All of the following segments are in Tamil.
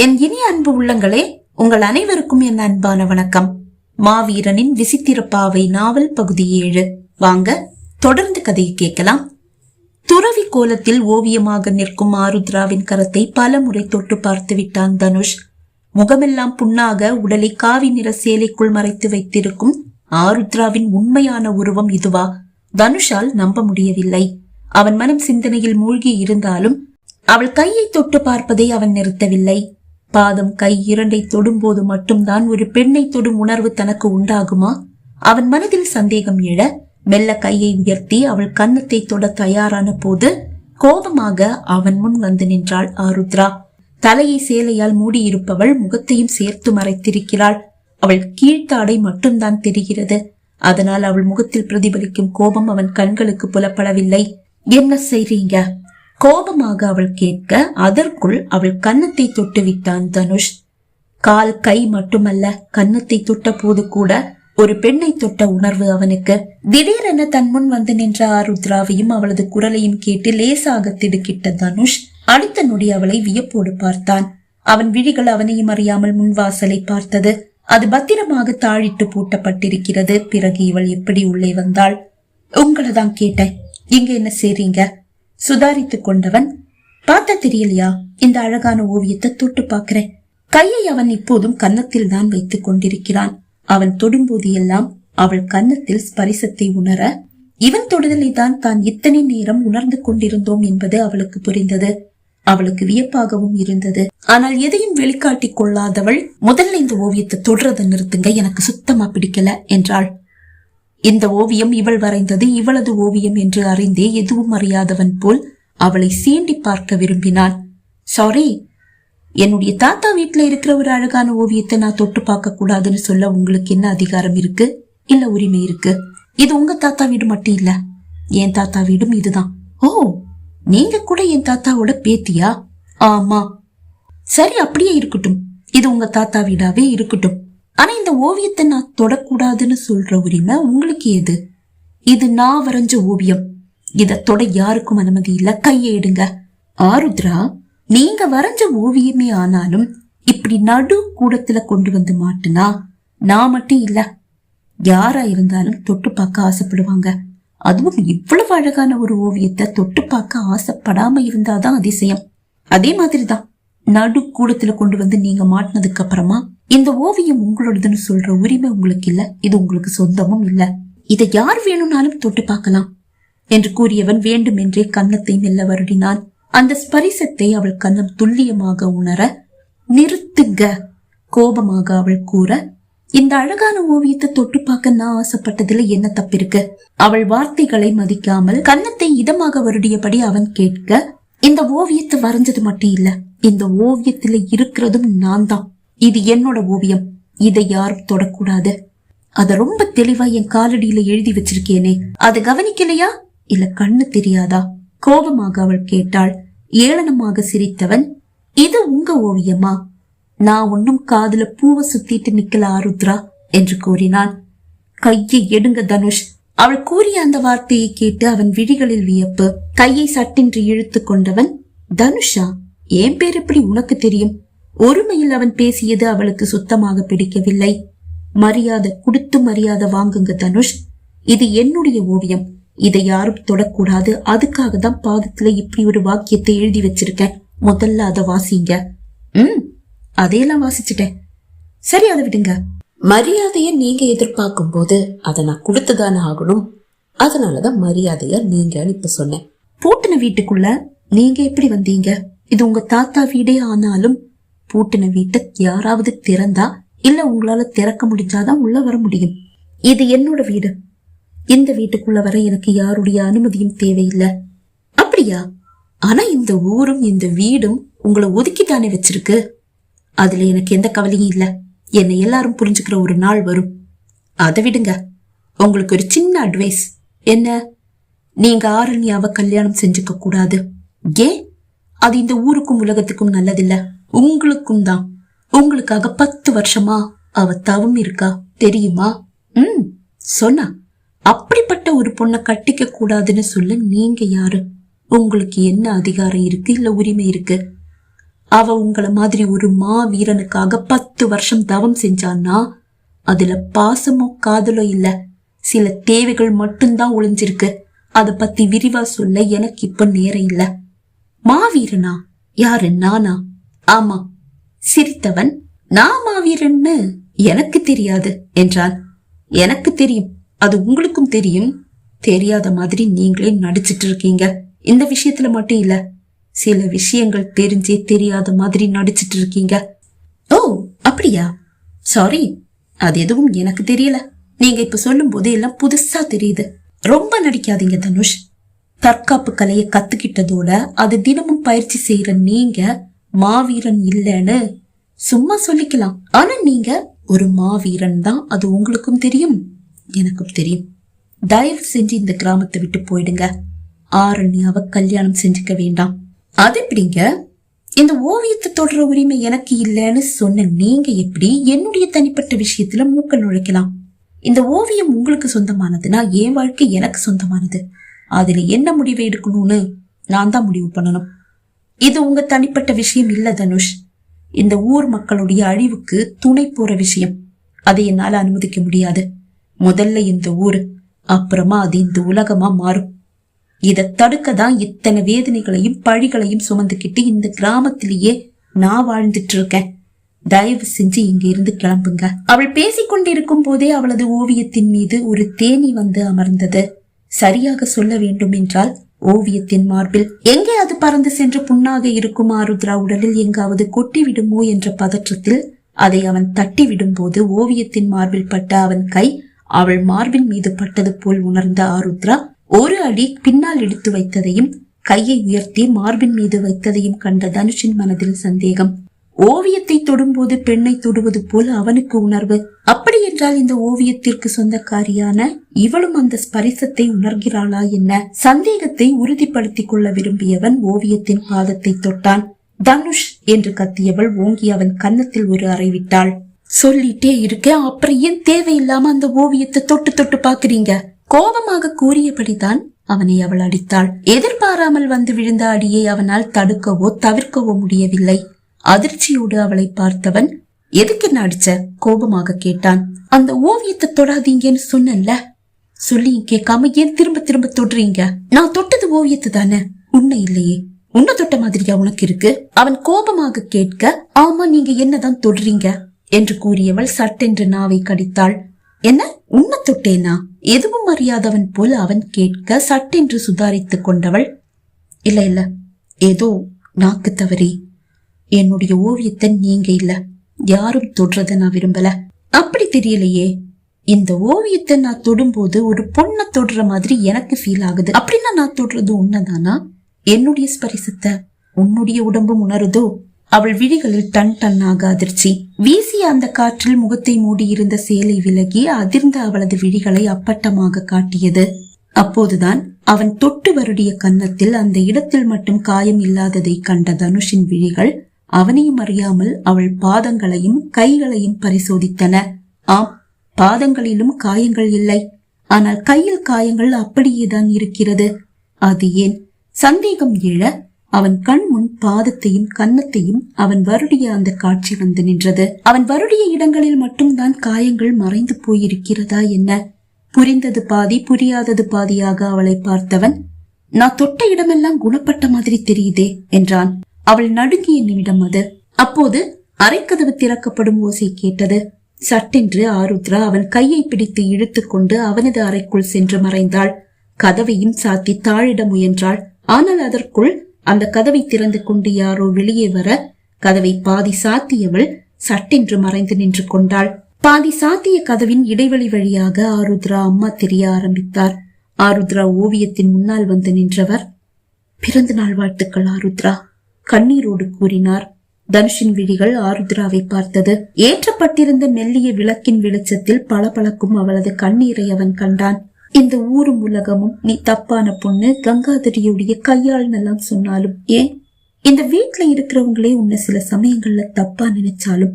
என் இனிய அன்பு உள்ளங்களே, உங்கள் அனைவருக்கும் என் அன்பான வணக்கம். மாவீரனின் விசித்திரப்பாவை நாவல் பகுதி 7. வாங்க தொடர்ந்து கதையை கேட்கலாம். துறவி கோலத்தில் ஓவியமாக நிற்கும் ஆருத்ராவின் கரத்தை பல முறை தொட்டு பார்த்து விட்டான் தனுஷ். முகமெல்லாம் புண்ணாக உடலை காவி நிற சேலைக்குள் மறைத்து வைத்திருக்கும் ஆருத்ராவின் உண்மையான உருவம் இதுவா? தனுஷால் நம்ப முடியவில்லை. அவன் மனம் சிந்தனையில் மூழ்கி இருந்தாலும் அவள் கையை தொட்டு பார்ப்பதை அவன் நிறுத்தவில்லை. பாதம் கை இரண்டை தொடும்போது மட்டும்தான் ஒரு பெண்ணை தொடும் உணர்வு தனக்கு உண்டாகுமா? அவன் மனதில் சந்தேகம் எழ மெல்ல கையை உயர்த்தி அவள் கன்னத்தை தொட தயாரான போது கோபமாக அவன் முன் வந்து நின்றாள் ஆருத்ரா. தலையை சேலையால் மூடியிருப்பவள் முகத்தையும் சேர்த்து மறைத்திருக்கிறாள். அவள் கீழ்த்தாடை மட்டும்தான் தெரிகிறது. அதனால் அவள் முகத்தில் பிரதிபலிக்கும் கோபம் அவன் கண்களுக்கு புலப்படவில்லை. என்ன செய்றீங்க? கோபமாக அவள் கேட்க அதற்குள் அவள் கன்னத்தை தொட்டு விட்டான் தனுஷ். கால் கை மட்டுமல்ல, கன்னத்தை தொட்ட போது கூட ஒரு பெண்ணை தொட்ட உணர்வு அவனுக்கு. திடீரென தன் முன் வந்து நின்ற ஆருத்ராவையும் அவளது குரலையும் கேட்டு லேசாக திடுக்கிட்ட தனுஷ் அடுத்த நொடி அவளை வியப்போடு பார்த்தான். அவன் விழிகள் அவனையும் அறியாமல் முன்வாசலை பார்த்தது. அது பத்திரமாக தாழிட்டு பூட்டப்பட்டிருக்கிறது. பிறகு இவள் எப்படி உள்ளே வந்தாள்? உங்களை தான் கேட்டேன், இங்க என்ன செய்றீங்க? சுதாரித்துக் கொண்டவன், பார்த்தா தெரியலையா? இந்த அழகான ஓவியத்தை தொட்டு பார்க்கிறேன். கையை அவன் இப்போதும் கன்னத்தில் தான் வைத்துக் கொண்டிருக்கிறான். அவன் தொடும்போது எல்லாம் அவள் கன்னத்தில் ஸ்பரிசத்தை உணர, இவன் தொடுதலை தான் இத்தனை நேரம் உணர்ந்து கொண்டிருந்தோம் என்பது அவளுக்கு புரிந்தது. அவளுக்கு வியப்பாகவும் இருந்தது. ஆனால் எதையும் வெளிக்காட்டிக் கொள்ளாதவள், முதல்ல இந்த ஓவியத்தை தொடுறதை நிறுத்துங்க, எனக்கு சுத்தமா பிடிக்கல என்றாள். இந்த ஓவியம் இவள் வரைந்தது, இவளது ஓவியம் என்று அறிந்தே எதுவும் அறியாதவன் போல் அவளை சீண்டி பார்க்க விரும்பினான். சாரி, என்னுடைய தாத்தா வீட்டுல இருக்கிற ஒரு அழகான ஓவியத்தை நான் தொட்டு பார்க்க கூடாதுன்னு சொல்ல உங்களுக்கு என்ன அதிகாரம் இருக்கு? இல்ல உரிமை இருக்கு? இது உங்க தாத்தா வீடு மட்டும் இல்ல, என் தாத்தா வீடும் இதுதான். ஓ, நீங்க கூட என் தாத்தாவோட பேத்தியா? ஆமா. சரி, அப்படியே இருக்கட்டும். இது உங்க தாத்தா வீடாவே இருக்கட்டும். ஆனா இந்த ஓவியத்தை நான் தொடக்கூடாதுன்னு சொல்ற உரிமை உங்களுக்கு எது? இது நான் வரைஞ்ச ஓவியம். இத தொட யாருக்கும் அனுமதி இல்ல. கையை எடுங்க. ஆருத்ரா, நீங்க வரைஞ்ச ஓவியமே ஆனாலும் இப்படி நடு கூடத்துல கொண்டு வந்து மாட்டுனா நான் மட்டும் இல்ல, யாரா இருந்தாலும் தொட்டு பார்க்க ஆசைப்படுவாங்க. அதுவும் இவ்வளவு அழகான ஒரு ஓவியத்தை தொட்டு பார்க்க ஆசைப்படாம இருந்தாதான் அதிசயம். அதே மாதிரிதான் நடு கூடத்துல கொண்டு வந்து நீங்க மாட்டினதுக்கு அப்புறமா இந்த ஓவியம் உங்களோடதுன்னு சொல்ற உரிமை உங்களுக்கு இல்ல, இது உங்களுக்கு சொந்தமும் இல்ல. இதை யார் வேணும்னாலும் தொட்டு பார்க்கலாம் என்று கூறியவன் வேண்டுமென்றே கன்னத்தை மெல்ல வருடினான். அந்த ஸ்பரிசத்தை அவள் கன்னம் துல்லியமாக உணர, நிறுத்துங்க கோபமாக அவள் கூற, இந்த அழகான ஓவியத்தை தொட்டு பார்க்க நான் ஆசைப்பட்டதுல என்ன தப்பிருக்கு? அவள் வார்த்தைகளை மதிக்காமல் கன்னத்தை இதமாக வருடியபடி அவன் கேட்க, இந்த ஓவியத்தை வரைஞ்சது மட்டும் இல்ல, இந்த ஓவியத்துல இருக்கிறதும் நான் தான். இது என்னோட ஓவியம், இதை யாரும் தொடக்கூடாது. அத ரொம்ப தெளிவா என் காலடியில எழுதி வச்சிருக்கேனே, அது கவனிக்கலையா? இல்ல கண்ணு தெரியாதா? கோபமாக அவள் கேட்டாள். ஏளனமாக சிரித்தவன், இது உங்க ஓவியமா? நான் ஒன்னும் காதுல பூவை சுத்திட்டு நிக்கல ஆருத்ரா என்று கூறினான். கையை எடுங்க தனுஷ். அவள் கூறிய அந்த வார்த்தையை கேட்டு அவன் விழிகளில் வியப்பு. கையை சட்டென்று இழுத்து கொண்டவன், தனுஷா, என் பேர் எப்படி உனக்கு தெரியும்? ஒருமையில் அவன் பேசியது அவளுக்கு சுத்தமாக பிடிக்கவில்லை. மரியாதை கொடுத்து மரியாதை வாங்குங்க தனுஷ். இது என்னுடைய ஓவியம், இதை யாரும் தொடக்கூடாது. அதுக்காக தான் பாதத்துல இப்படி ஒரு வாக்கியத்தை எழுதி வச்சிருக்கேன். முதல்ல அதை வாசிங்க. அதையெல்லாம் வாசிச்சுட்டேன். சரி, அதை விடுங்க. மரியாதைய நீங்க எதிர்பார்க்கும் போது அதை நான் கொடுத்துதானே ஆகணும். அதனாலதான் மரியாதையா நீங்கன்னு இப்ப சொன்னேன். பூட்டின வீட்டுக்குள்ள நீங்க எப்படி வந்தீங்க? இது உங்க தாத்தா வீடே ஆனாலும் பூட்டின வீட்டை யாராவது திறந்தா, இல்ல உங்களால திறக்க முடிஞ்சாதான் உள்ள வர முடியும். இது என்னோட வீடு. இந்த வீட்டுக்குள்ள வர எனக்கு யாருடைய அனுமதியும் தேவையில்லை. அப்படியா? ஆனா இந்த ஊரும் இந்த வீடும் உங்களை ஒதுக்கித்தானே வச்சிருக்கு. அதுல எனக்கு எந்த கவலையும் இல்ல. என்னை எல்லாரும் புரிஞ்சுக்கிற ஒரு நாள் வரும். அதை விடுங்க. உங்களுக்கு ஒரு சின்ன அட்வைஸ். என்ன? நீங்க ஆரண்யாவை கல்யாணம் செஞ்சுக்க கூடாது. ஏன்? அது இந்த ஊருக்கும் உலகத்துக்கும் நல்லதில்ல, உங்களுக்கும் தான். உங்களுக்காக 10 வருஷமா அவ தவம் இருக்கா தெரியுமா? சொன்னா. அப்படிப்பட்ட ஒரு பொண்ணை கட்டிக்க கூடாதுன்னு சொல்ல நீங்க யாரு? உங்களுக்கு என்ன அதிகாரம் இருக்கு, இல்ல உரிமை இருக்கு? அவ உங்களை மாதிரி ஒரு மாவீரனுக்காக 10 வருஷம் தவம் செஞ்சான்னா அதுல பாசமோ காதலோ இல்ல, சில தேவைகள் மட்டும்தான் ஒளிஞ்சிருக்கு. அத பத்தி விரிவா சொல்ல எனக்கு இப்ப நேரம் இல்ல. மாவீரனா? யாரு, நானா? ஆமா. சிரித்தவன், நான் மாவீரன்னு எனக்கு தெரியாது என்றான். எனக்கு தெரியும், அது உங்களுக்கும் தெரியும். தெரியாத மாதிரி நீங்களே நடிச்சிட்டு இருக்கீங்க. இந்த விஷயத்துல மட்டும் இல்ல, சில விஷயங்கள் தெரிஞ்சே தெரியாத மாதிரி நடிச்சிட்டு இருக்கீங்க. ஓ அப்படியா? சாரி, அது எதுவும் எனக்கு தெரியல. நீங்க இப்ப சொல்லும் போது எல்லாம் புதுசா தெரியுது. ரொம்ப நடிக்காதீங்க தனுஷ். தற்காப்பு கலையை கத்துக்கிட்டதோட அது தினமும் பயிற்சி செய்யற நீங்க மாவீரன் இல்லன்னு சும்மா சொல்லிக்கலாம். ஆனா நீங்க ஒரு மாவீரன் தான், அது உங்களுக்கும் தெரியும், எனக்கும் தெரியும். தயவு செஞ்சு இந்த கிராமத்தை விட்டு போயிடுங்க. ஆரண்யாவை கல்யாணம் செஞ்சுக்க வேண்டாம். அது எப்படிங்க? இந்த ஓவியத்தை தொடர உரிமை எனக்கு இல்லைன்னு சொன்ன நீங்க எப்படி என்னுடைய தனிப்பட்ட விஷயத்துல மூக்க நுழைக்கலாம்? இந்த ஓவியம் உங்களுக்கு சொந்தமானதுன்னா என் வாழ்க்கை எனக்கு சொந்தமானது. அதுல என்ன முடிவை எடுக்கணும்னு நான் தான் முடிவு பண்ணணும். இது உங்க தனிப்பட்ட விஷயம் இல்ல தனுஷ். இந்த ஊர் மக்களுடைய அழிவுக்கு துணை போற விஷயம். அதை என்னால அனுமதிக்க முடியாது. முதல்ல இந்த ஊரு, அப்புறமா அது இந்த உலகமா மாறும். இத தடுக்க தான் இத்தனை வேதனைகளையும் பழிகளையும் சுமந்துக்கிட்டு இந்த கிராமத்திலேயே நான் வாழ்ந்துட்டு இருக்கேன். தயவு செஞ்சு இங்க இருந்து கிளம்புங்க. அவள் பேசிக்கொண்டிருக்கும் போதே அவளது ஓவியத்தின் மீது ஒரு தேனி வந்து அமர்ந்தது. சரியாக சொல்ல வேண்டும் என்றால் ஓவியத்தின் மார்பில். எங்கே அது பறந்து சென்று புண்ணாக இருக்கும் ஆருத்ரா உடலில் எங்காவது கொட்டி விடுமோ என்ற பதற்றத்தில் அதை அவன் தட்டி விடும் போது ஓவியத்தின் மார்பில் பட்ட அவன் கை அவள் மார்பின் மீது பட்டது போல் உணர்ந்த ஆருத்ரா ஒரு அடி பின்னால் எடுத்து வைத்ததையும் கையை உயர்த்தி மார்பின் மீது வைத்ததையும் கண்ட தனுஷின் மனதில் சந்தேகம். ஓவியத்தை தொடும்போது பெண்ணை தொடுவது போல் அவனுக்கு உணர்வு. அப்படி என்றால் இந்த ஓவியத்திற்கு சொந்தக்காரியான இவளும் அந்த ஸ்பரிசத்தை உணர்கிறாளா என்ன? சந்தேகத்தை உறுதிப்படுத்திக் கொள்ள விரும்பியவன் ஓவியத்தின் பாதத்தை தொட்டான். தனுஷ் என்று கத்தியவள் ஓங்கி அவன் கன்னத்தில் ஒரு அறை விட்டாள். சொல்லிட்டே இருக்க, அப்புறம் ஏன் தேவையில்லாம அந்த ஓவியத்தை தொட்டு தொட்டு பாக்குறீங்க? கோபமாக கூறியபடிதான் அவனை அவள் அடித்தாள். எதிர்பாராமல் வந்து விழுந்த அடியை அவனால் தடுக்கவோ தவிர்க்கவோ முடியவில்லை. அதிர்ச்சியோடு அவளை பார்த்தவன், எதுக்கு என்ன அடிச்ச? கோபமாக கேட்டான். அந்த ஓவியத்தை தொடாதீங்கன்னு சொன்னேன்ல, சொல்லி கேட்காம ஏன் திரும்ப திரும்ப தொடுறீங்க? நான் தொட்டது ஓவியத்தை தானே, உன்னை இல்லையே. உன்னை தொட்ட மாதிரியா உனக்கு இருக்கு? அவன் கோபமாக கேட்க, ஆமா நீங்க என்னதான் தொடுறீங்க என்று கூறியவள் சட்டென்று நாவை கடித்தாள். என்ன, உன்னை தொட்டேனா? எதுவும் அறியாதவன் போல் அவன் கேட்க சட்டென்று சுதாரித்துக் கொண்டவள், இல்ல இல்ல, ஏதோ நாக்கு தவறி. என்னுடைய ஓவியத்தை நீங்க இல்ல, யாரும் தொடுறத நான் விரும்பல. அப்படி தெரியலையே, இந்த ஓவியத்தை நான் தொடும்போது ஒரு பொண்ணை தொடுற மாதிரி எனக்கு ஃபீல் ஆகுது. அப்படின்னா நான் தொடுறது உன்னதானா? என்னுடைய ஸ்பரிசத்தை உன்னுடைய உடம்பும் உணருதோ? அவள் விழிகளில் டன் டன்னாக அதிர்ச்சி. வீசிய அந்த காற்றில் முகத்தை மூடி இருந்த சேலை விலகி அதிர்ந்த அவளது விழிகளை அப்பட்டமாக காட்டியது. அப்போதுதான் அவன் தொட்டு வருடிய கன்னத்தில் அந்த இடத்தில் மட்டும் காயம் இல்லாததை கண்ட தனுஷின் விழிகள் அவனையும் அறியாமல் அவள் பாதங்களையும் கைகளையும் பரிசோதித்தன. ஆம், பாதங்களிலும் காயங்கள் இல்லை, ஆனால் கையில் காயங்கள் அப்படியேதான் இருக்கிறது. அது ஏன்? சந்தேகம் எழ அவன் கண் முன் பாதத்தையும் கன்னத்தையும் அவன் வருடிய அந்த காட்சி வந்து நின்றது. அவன் வருடிய இடங்களில் மட்டும்தான் காயங்கள் மறைந்து போயிருக்கிறதா என்ன? புரிந்தது பாதி புரியாதது பாதியாக அவளை பார்த்தவன், நான் தொட்ட இடமெல்லாம் குணப்பட்ட மாதிரி தெரியுதே என்றான். அவள் நடுங்கிய நிமிடம் அது. அப்போது அரைக்கதவு திறக்கப்படும் ஓசை கேட்டது. சட்டென்று ஆருத்ரா அவன் கையை பிடித்து இழுத்து கொண்டு அவனது அறைக்குள் சென்று மறைந்தாள். கதவையும் சாத்தி தாழிட முயன்றாள். ஆனால் அதற்குள் அந்த கதவை திறந்து கொண்டு யாரோ வெளியே வர கதவை பாதி சாத்தியவள் சட்டென்று மறைந்து நின்று கொண்டாள். பாதி சாத்திய கதவின் இடைவெளி வழியாக ஆருத்ரா அம்மா தெரிய ஆரம்பித்தார். ஆருத்ரா ஓவியத்தின் முன்னால் வந்து நின்றவர், பிறந்த நாள் வாழ்த்துக்கள் ஆருத்ரா, கண்ணீரோடு கூறினார். தனுஷின் விழிகள் ஆருத்ராவை பார்த்தது. ஏற்றப்பட்டிருந்த மெல்லிய விளக்கின் வெளிச்சத்தில் பளபளக்கும் அவளது கண்ணீரை அவன் கண்டான். இந்த ஊரும் உலகமும் நீ தப்பான பொண்ணு, கங்காதரியுடைய கையால் எல்லாம் சொன்னாலும், ஏன் இந்த வீட்டுல இருக்கிறவங்களே உன்னை சில சமயங்கள்ல தப்பா நினைச்சாலும்,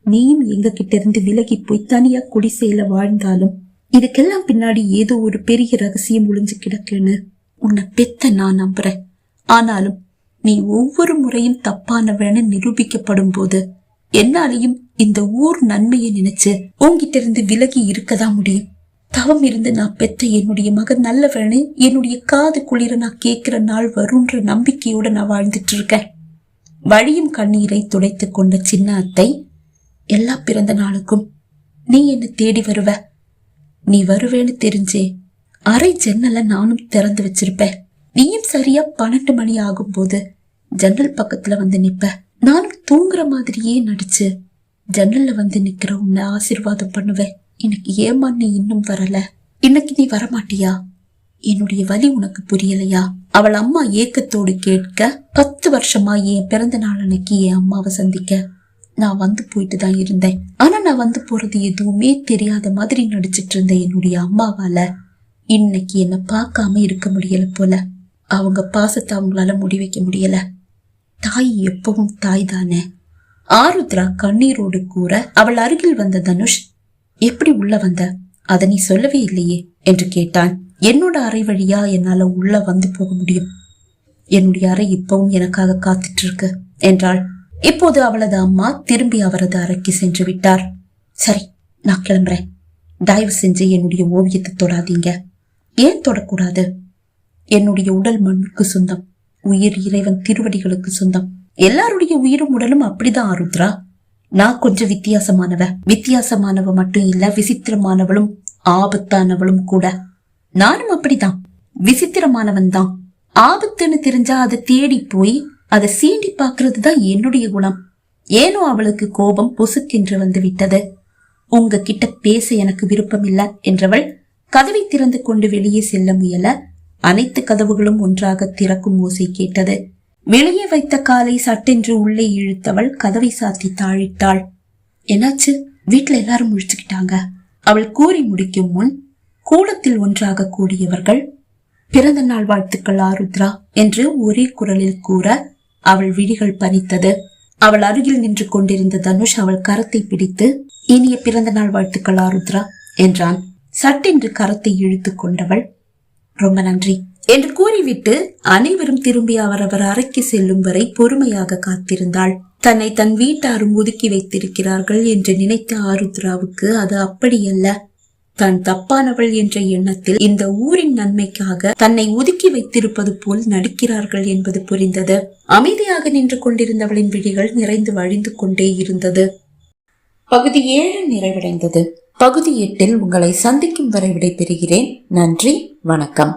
நீயும் எங்க கிட்ட இருந்து விலகி போய் தனியா குடிசையில வாழ்ந்தாலும், இதுக்கெல்லாம் பின்னாடி ஏதோ ஒரு பெரிய ரகசியம் ஒளிஞ்சு கிடக்குன்னு உன்னை பெத்த நான் நம்புறேன். ஆனாலும் நீ ஒவ்வொரு முறையும் தப்பானவன்னு நிரூபிக்கப்படும் போது என்னாலையும் இந்த ஊர் நன்மையை நினைச்சு உன்கிட்ட இருந்து விலகி இருக்கதான் முடியும். தவம் இருந்து நான் பெத்த என்னுடைய மகன் நல்லவன்னு என்னுடைய காது குளிர நான் கேட்கிற நாள் வரும்ன்ற நம்பிக்கையோட நான் வாழ்ந்துட்டு இருக்கேன். வழியும் கண்ணீரை துடைத்து கொண்ட சின்ன அத்தை, எல்லா பிறந்த நாளுக்கும் நீ என்ன தேடி வருவ. நீ வருவேன்னு தெரிஞ்சே அரை ஜன்னல நானும் திறந்து வச்சிருப்பேன். நீயும் சரியா 12 மணி ஆகும் போது ஜன்னல் பக்கத்துல வந்து நிப்ப. நானும் தூங்குற மாதிரியே நடிச்சு ஜன்னல்ல வந்து நிக்கிற உன்னை ஆசீர்வாதம் பண்ணுவேன். எனக்கு ஏமா நீ இன்னும் வரல? இன்னைக்கு நீ வரமாட்டியா? என்னுடைய வலி உனக்கு புரியலையா? அவள் அம்மா ஏக்கத்தோடு கேட்க, 10 வருஷமா என் பிறந்த நாள் அன்னைக்கு என் அம்மாவை சந்திக்க நான் வந்து போயிட்டு தான் இருந்தேன். ஆனா நான் வந்து போறது எதுவுமே தெரியாத மாதிரி நடிச்சிட்டு இருந்த என்னுடைய அம்மாவால இன்னைக்கு என்ன பார்க்காம இருக்க முடியல போல. அவங்க பாசத்தை அவங்களால முடி வைக்க முடியல. தாய் எப்பவும் தாய் தானே. ஆருத்ரா கண்ணீரோடு கூற, அவள் அருகில் வந்த தனுஷ், எப்படி உள்ள வந்த? அத நீ சொல்லவே இல்லையே என்று கேட்டான். என்னோட அறை வழியா என்னால உள்ள வந்து போக முடியும். என்னுடைய அறை இப்பவும் எனக்காக காத்துட்டு இருக்கு என்றாள். இப்போது அவளது அம்மா திரும்பி அவரது அறைக்கு சென்று விட்டார். சரி, நான் கிளம்புறேன். தயவு செஞ்சு என்னுடைய ஓவியத்தை தொடாதீங்க. ஏன் தொடக்கூடாது? என்னுடைய உடல் மண்ணுக்கு சொந்தம், உயிர் இறைவன் திருவடிகளுக்கு சொந்தம். எல்லாருடைய உயிரும் உடலும் அப்படிதான் ஆருத்ரா. நான் கொஞ்சம் வித்தியாசமானவ மட்டும் இல்ல, விசித்திரமானவளும் ஆபத்தானவளும் கூட. நானும் அப்படிதான், விசித்திரமானவன் தான். ஆபத்துன்னு தெரிஞ்சா அதை தேடி போய் அதை சீண்டி பாக்குறது தான் என்னுடைய குணம். ஏனோ அவளுக்கு கோபம் பொசுக்கென்று வந்து விட்டது. உங்ககிட்ட பேச எனக்கு விருப்பம் இல்ல என்றவள் கதவை திறந்து கொண்டு வெளியே செல்ல முயல, அனைத்து கதவுகளும் ஒன்றாக திறக்கும் ஓசை கேட்டது. வெளியே வைத்த காலை சட்டென்று உள்ளே இழுத்தவள் கதவை சாத்தி தாழிட்டாள். என்னாச்சு? வீட்டுல எல்லாரும் முழிச்சுக்கிட்டாங்க. அவள் கூறி முடிக்கும் முன் கூடத்தில் ஒன்றாக கூடியவர்கள், பிறந்த நாள் வாழ்த்துக்கள் ஆருத்ரா என்று ஒரே குரலில் கூற அவள் விழிகள் பனித்தது. அவள் அருகில் நின்று கொண்டிருந்த தனுஷ் அவள் கரத்தை பிடித்து, இனிய பிறந்த நாள் வாழ்த்துக்கள் ஆருத்ரா என்றான். சட்டென்று கரத்தை இழுத்து கொண்டவள், ரொம்ப நன்றி என்று கூறிவிட்டு அனைவரும் திரும்பி அவரவர் அறைக்கு செல்லும் வரை பொறுமையாக காத்திருந்தாள். தன்னை தன் வீட்டாரும் ஒதுக்கி வைத்திருக்கிறார்கள் என்று நினைத்த ஆருத்ராவுக்கு அது அப்படியல்ல. தான் தப்பானவள் என்ற எண்ணத்தில் இந்த ஊரின் நன்மைக்காக தன்னை ஒதுக்கி வைத்திருப்பது போல் நடிக்கிறார்கள் என்பது புரிந்தது. அமைதியாக நின்று கொண்டிருந்தவளின் விழிகள் நிறைந்து வழிந்து கொண்டே இருந்தது. பகுதி 7 நிறைவடைந்தது. பகுதி 8 உங்களை சந்திக்கும் வரை விடைபெறுகிறேன். நன்றி, வணக்கம்.